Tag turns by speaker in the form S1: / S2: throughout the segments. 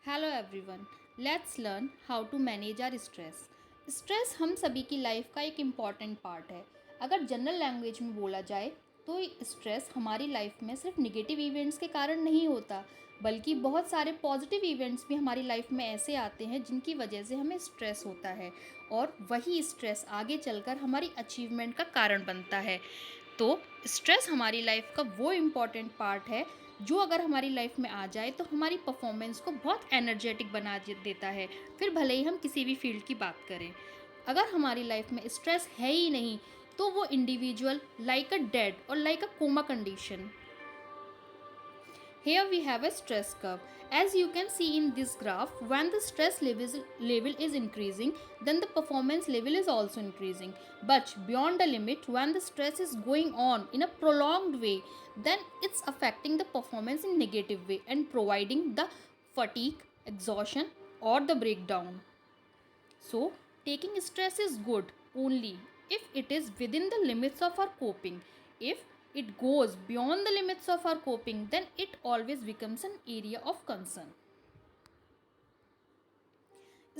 S1: Hello everyone, let's learn how to manage our stress. Stress हम सभी की life का एक इम्पॉर्टेंट पार्ट है। अगर जनरल लैंग्वेज में बोला जाए तो स्ट्रेस हमारी लाइफ में सिर्फ निगेटिव इवेंट्स के कारण नहीं होता, बल्कि बहुत सारे पॉजिटिव इवेंट्स भी हमारी लाइफ में ऐसे आते हैं जिनकी वजह से हमें स्ट्रेस होता है और वही स्ट्रेस आगे चलकर हमारी अचीवमेंट का कारण बनता है। तो स्ट्रेस हमारी लाइफ का वो इम्पॉर्टेंट पार्ट है जो अगर हमारी लाइफ में आ जाए तो हमारी परफॉर्मेंस को बहुत एनर्जेटिक बना देता है, फिर भले ही हम किसी भी फील्ड की बात करें। अगर हमारी लाइफ में स्ट्रेस है ही नहीं तो वो इंडिविजुअल लाइक अ डेड और like a coma condition. Here we have a stress curve. As you can see in this graph, when the level is increasing, then the performance level is also increasing. But beyond the limit, when the stress is going on in a prolonged way, then it's affecting the performance in negative way and providing the fatigue, exhaustion or the breakdown. So, taking stress is good only if it is within the limits of our coping. If it goes beyond the limits of our coping, then it always becomes an area of concern.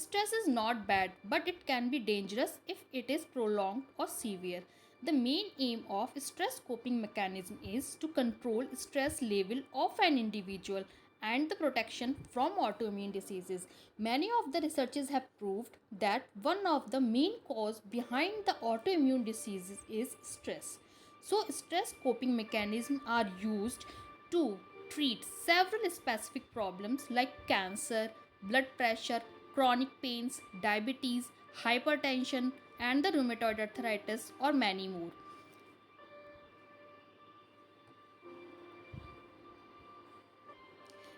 S1: Stress is not bad, but it can be dangerous if it is prolonged or severe. The main aim of stress coping mechanism is to control stress level of an individual and the protection from autoimmune diseases. Many of the researchers have proved that one of the main cause behind the autoimmune diseases is stress. So stress coping mechanisms are used to treat several specific problems like cancer, blood pressure, chronic pains, diabetes, hypertension, and the rheumatoid arthritis, or many more.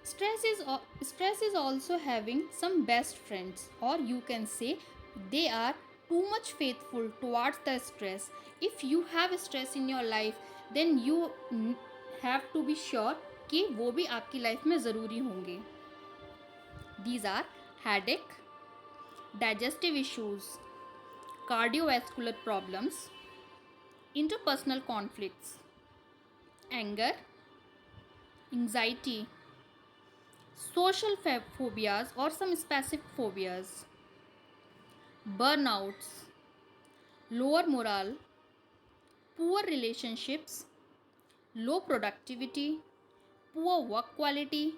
S1: Stress is also having some best friends, or you can say they are too much faithful towards the stress. If you have stress in your life, then you have to be sure कि वो भी आपकी life में ज़रूरी होंगे. These are headache, digestive issues, cardiovascular problems, interpersonal conflicts, anger, anxiety, social phobias or some specific phobias, burnouts, lower morale, poor relationships, low productivity, poor work quality,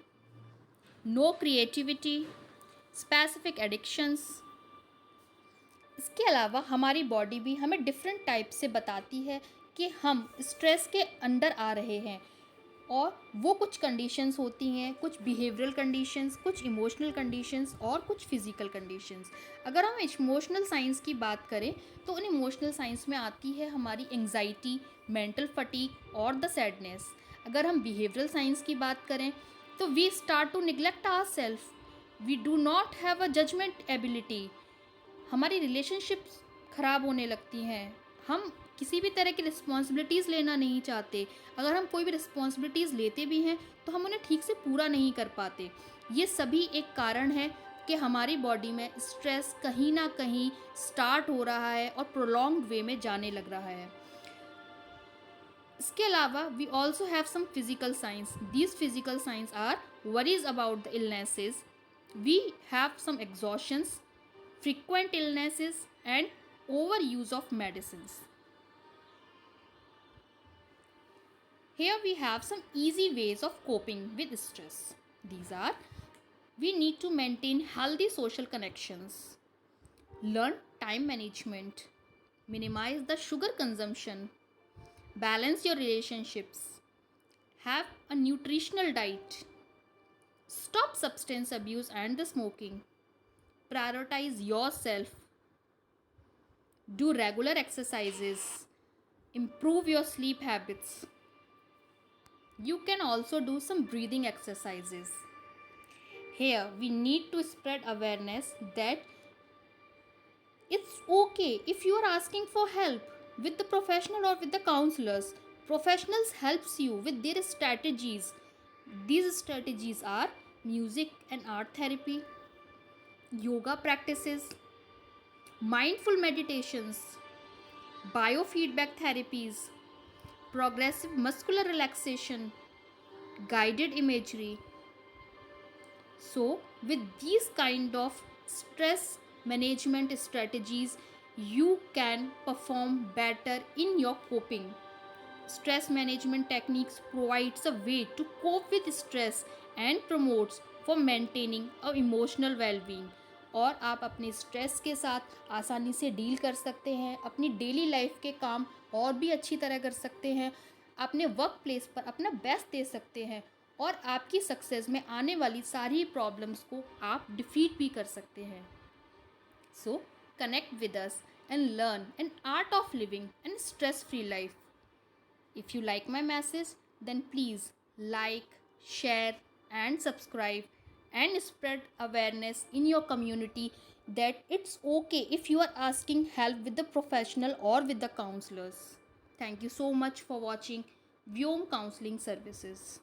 S1: no creativity, specific addictions. इसके अलावा हमारी body भी हमें different type से बताती है कि हम स्ट्रेस के अंडर आ रहे हैं, और वो कुछ कंडीशंस होती हैं, कुछ बिहेवियरल कंडीशंस, कुछ इमोशनल कंडीशंस और कुछ फिजिकल कंडीशंस। अगर हम इमोशनल साइंस की बात करें तो उन इमोशनल साइंस में आती है हमारी एंग्जाइटी, मेंटल फटीग और द सैडनेस। अगर हम बिहेवियरल साइंस की बात करें तो we start to neglect ourself, we do not have a judgement ability, हमारी रिलेशनशिप्स ख़राब होने लगती हैं, हम किसी भी तरह की रिस्पॉन्सिबिलिटीज़ लेना नहीं चाहते, अगर हम कोई भी रिस्पॉन्सिबिलिटीज़ लेते भी हैं तो हम उन्हें ठीक से पूरा नहीं कर पाते। ये सभी एक कारण है कि हमारी बॉडी में स्ट्रेस कहीं ना कहीं स्टार्ट हो रहा है और प्रोलॉन्ग्ड वे में जाने लग रहा है। इसके अलावा we also have some physical science. These physical science are worries about the illnesses, we have some exhaustions, frequent illnesses, and overuse of medicines. Here we have some easy ways of coping with stress. These are: we need to maintain healthy social connections, learn time management, minimize the sugar consumption, balance your relationships, have a nutritional diet, stop substance abuse and the smoking, prioritize yourself, do regular exercises, improve your sleep habits. You can also do some breathing exercises. Here, we need to spread awareness that it's okay if you are asking for help with the professional or with the counselors. Professionals helps you with their strategies. These strategies are music and art therapy, yoga practices, mindful meditations, biofeedback therapies, progressive muscular relaxation, guided imagery. So, with these kind of stress management strategies, you can perform better in your coping. Stress management techniques provides a way to cope with stress and promotes for maintaining a emotional well-being. और आप अपने stress के साथ आसानी से deal कर सकते हैं, अपनी डेली लाइफ के काम और भी अच्छी तरह कर सकते हैं, अपने वर्क प्लेस पर अपना बेस्ट दे सकते हैं और आपकी सक्सेस में आने वाली सारी प्रॉब्लम्स को आप डिफीट भी कर सकते हैं. So, connect with us and learn an art of living and stress-free life. If you like my message, then please like, share, and subscribe and spread awareness in your community that it's okay if you are asking help with the professional or with the counselors. Thank you so much for watching Vyom Counseling Services.